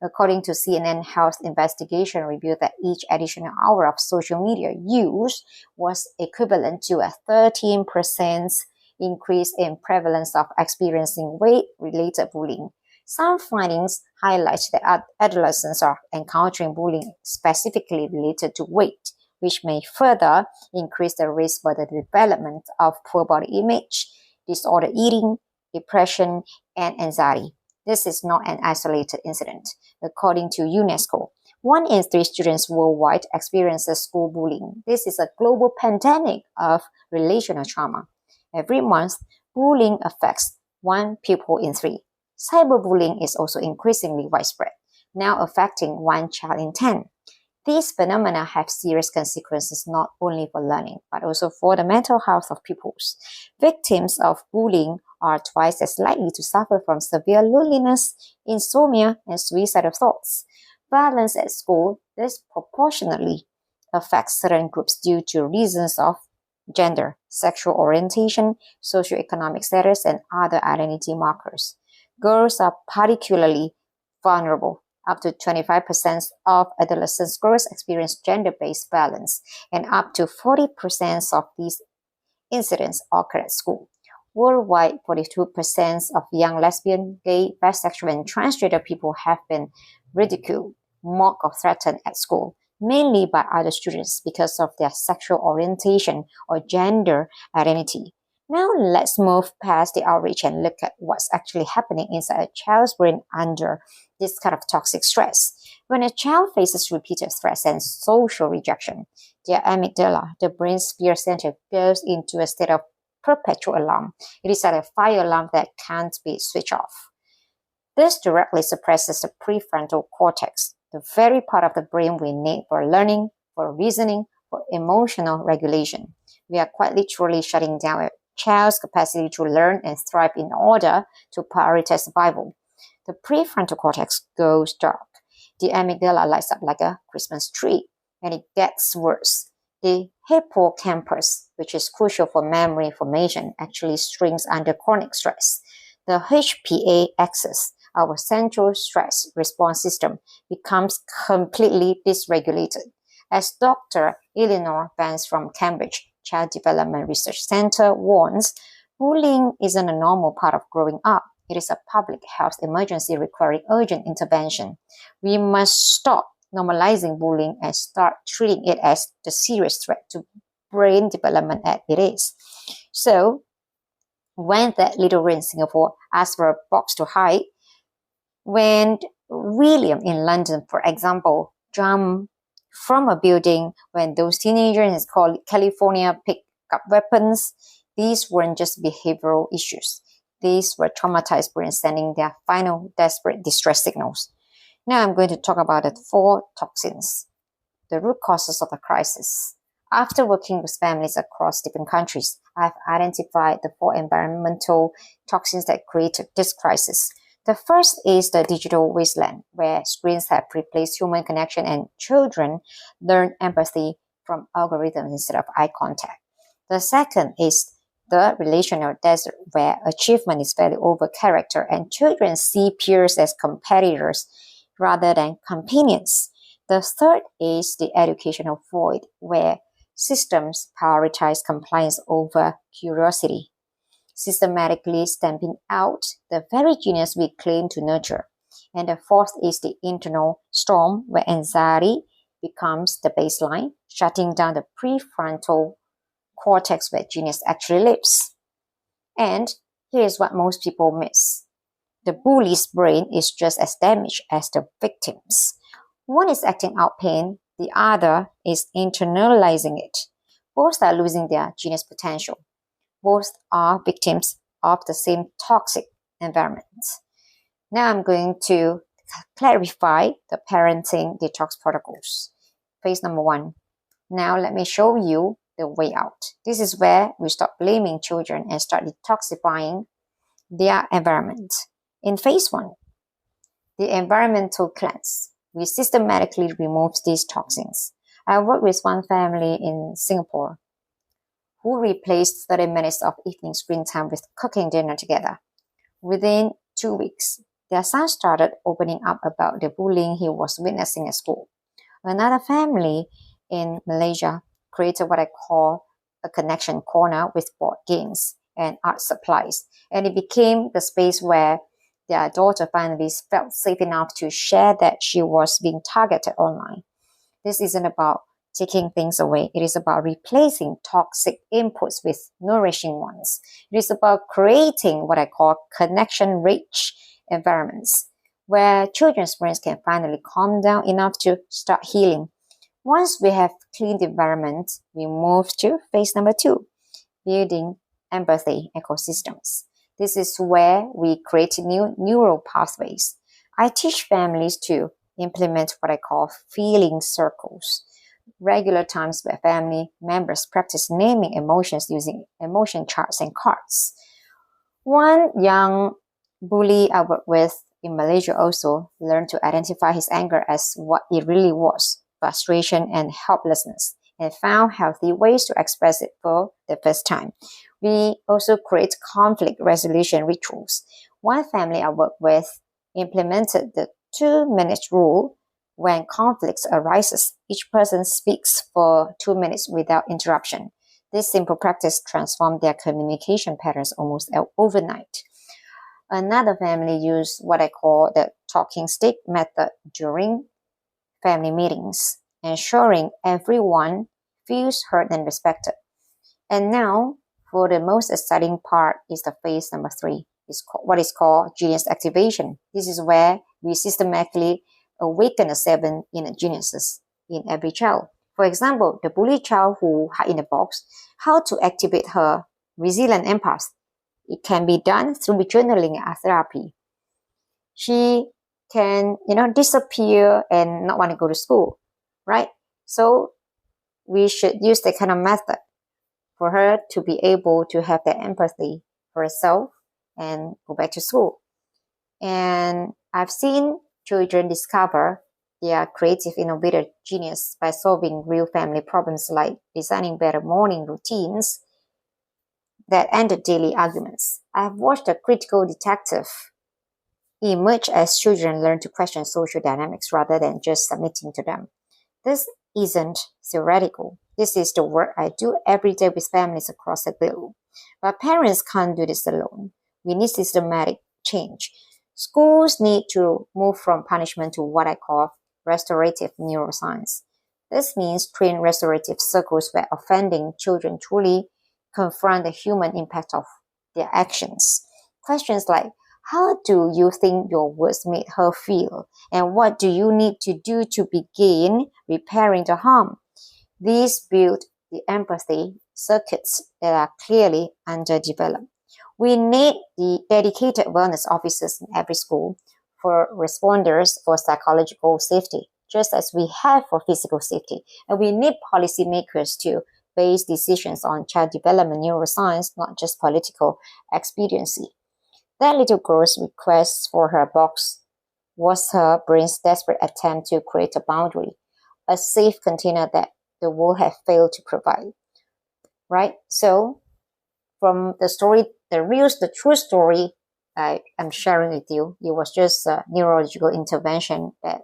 According to CNN Health investigation revealed that each additional hour of social media use was equivalent to a 13% increase in prevalence of experiencing weight-related bullying. Some findings highlight that adolescents are encountering bullying specifically related to weight, which may further increase the risk for the development of poor body image, disordered eating, depression, and anxiety. This is not an isolated incident. According to UNESCO, 1 in 3 students worldwide experiences school bullying. This is a global pandemic of relational trauma. Every month, bullying affects 1 pupil in 3. Cyberbullying is also increasingly widespread, now affecting 1 child in 10. These phenomena have serious consequences not only for learning, but also for the mental health of pupils. Victims of bullying are twice as likely to suffer from severe loneliness, insomnia, and suicidal thoughts. Violence at school disproportionately affects certain groups due to reasons of gender, sexual orientation, socioeconomic status, and other identity markers. Girls are particularly vulnerable. Up to 25% of adolescent girls experience gender-based violence, and up to 40% of these incidents occur at school. Worldwide, 42% of young lesbian, gay, bisexual, and transgender people have been ridiculed, mocked, or threatened at school, mainly by other students because of their sexual orientation or gender identity. Now let's move past the outrage and look at what's actually happening inside a child's brain under this kind of toxic stress. When a child faces repeated threats and social rejection, their amygdala, the brain's fear center, goes into a state of perpetual alarm. It is like a fire alarm that can't be switched off. This directly suppresses the prefrontal cortex, the very part of the brain we need for learning, for reasoning, for emotional regulation. We are quite literally shutting down a child's capacity to learn and thrive in order to prioritize survival. The prefrontal cortex goes dark. The amygdala lights up like a Christmas tree, and it gets worse. The hippocampus, which is crucial for memory formation, actually shrinks under chronic stress. The HPA axis, our central stress response system, becomes completely dysregulated. As Dr. Eleanor Vance from Cambridge Child Development Research Center warns, bullying isn't a normal part of growing up. It is a public health emergency requiring urgent intervention. We must stop normalizing bullying and start treating it as the serious threat to brain development that it is. So, when that little girl in Singapore asked for a box to hide, when William in London, for example, jumped from a building, when those teenagers in California picked up weapons, these weren't just behavioral issues. These were traumatized brains sending their final desperate distress signals. Now I'm going to talk about the 4 toxins, the root causes of the crisis. After working with families across different countries, I've identified the 4 environmental toxins that created this crisis. The first is the digital wasteland, where screens have replaced human connection and children learn empathy from algorithms instead of eye contact. The second is the relational desert, where achievement is valued over character and children see peers as competitors rather than companions. The third is the educational void, where systems prioritize compliance over curiosity, systematically stamping out the very genius we claim to nurture. And the fourth is the internal storm, where anxiety becomes the baseline, shutting down the prefrontal cortex where genius actually lives. And here's what most people miss. The bully's brain is just as damaged as the victim's. One is acting out pain, the other is internalizing it. Both are losing their genius potential. Both are victims of the same toxic environment. Now I'm going to clarify the parenting detox protocols. Phase number 1. Now let me show you the way out. This is where we stop blaming children and start detoxifying their environment. In phase 1, the environmental cleanse. We systematically remove these toxins. I worked with one family in Singapore who replaced 30 minutes of evening screen time with cooking dinner together. Within 2 weeks, their son started opening up about the bullying he was witnessing at school. Another family in Malaysia created what I call a connection corner with board games and art supplies. And it became the space where their daughter finally felt safe enough to share that she was being targeted online. This isn't about taking things away. It is about replacing toxic inputs with nourishing ones. It is about creating what I call connection-rich environments where children's brains can finally calm down enough to start healing. Once we have cleaned the environment, we move to phase number 2, building empathy ecosystems. This is where we create new neural pathways. I teach families to implement what I call feeling circles, regular times where family members practice naming emotions using emotion charts and cards. One young bully I work with in Malaysia also learned to identify his anger as what it really was, frustration and helplessness, and found healthy ways to express it for the first time. We also create conflict resolution rituals. One family I work with implemented the 2-minute rule. When conflicts arises, each person speaks for 2 minutes without interruption. This simple practice transformed their communication patterns almost overnight. Another family used what I call the talking stick method during family meetings, ensuring everyone feels heard and respected. And now, for the most exciting part is the phase number 3. It's what is called genius activation. This is where we systematically awaken the 7 inner geniuses in every child. For example, the bullied child who hid in a box, how to activate her resilient empath. It can be done through journaling and therapy. She can, disappear and not want to go to school, right? So we should use that kind of method for her to be able to have that empathy for herself and go back to school. And I've seen children discover their creative innovative genius by solving real family problems like designing better morning routines that ended daily arguments. I've watched a critical detective emerge as children learn to question social dynamics rather than just submitting to them. This isn't theoretical. This is the work I do every day with families across the globe. But parents can't do this alone. We need systematic change. Schools need to move from punishment to what I call restorative neuroscience. This means train restorative circles where offending children truly confront the human impact of their actions. Questions like, how do you think your words made her feel? And what do you need to do to begin repairing the harm? These build the empathy circuits that are clearly underdeveloped. We need the dedicated wellness officers in every school for responders for psychological safety, just as we have for physical safety. And we need policymakers to base decisions on child development neuroscience, not just political expediency. That little girl's request for her box was her brain's desperate attempt to create a boundary, a safe container that the world had failed to provide. Right? So, from the story, the true story I'm sharing with you, it was just a neurological intervention that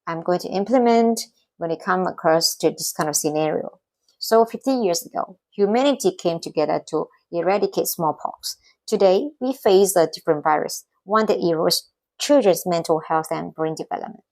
I'm going to implement when it comes across to this kind of scenario. So 50 years ago, humanity came together to eradicate smallpox. Today, we face a different virus, one that erodes children's mental health and brain development.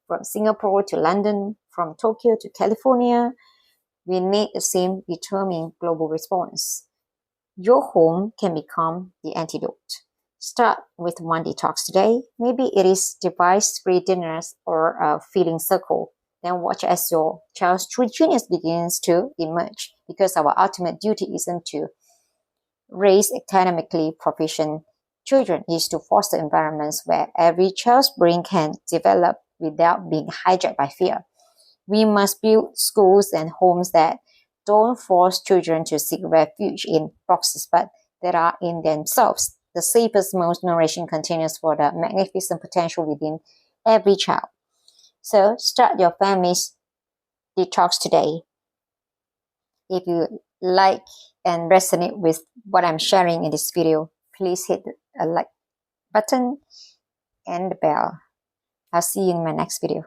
From Singapore to London, from Tokyo to California, we need the same determined global response. Your home can become the antidote. Start with one detox today. Maybe it is device-free dinners or a feeling circle. Then watch as your child's true genius begins to emerge, because our ultimate duty isn't to raise academically proficient children, is to foster environments where every child's brain can develop without being hijacked by fear. We must build schools and homes that don't force children to seek refuge in boxes, but that are in themselves the safest, most nourishing containers for the magnificent potential within every child. So start your family's detox today. If you like and resonate with what I'm sharing in this video, please hit the like button and the bell. I'll see you in my next video.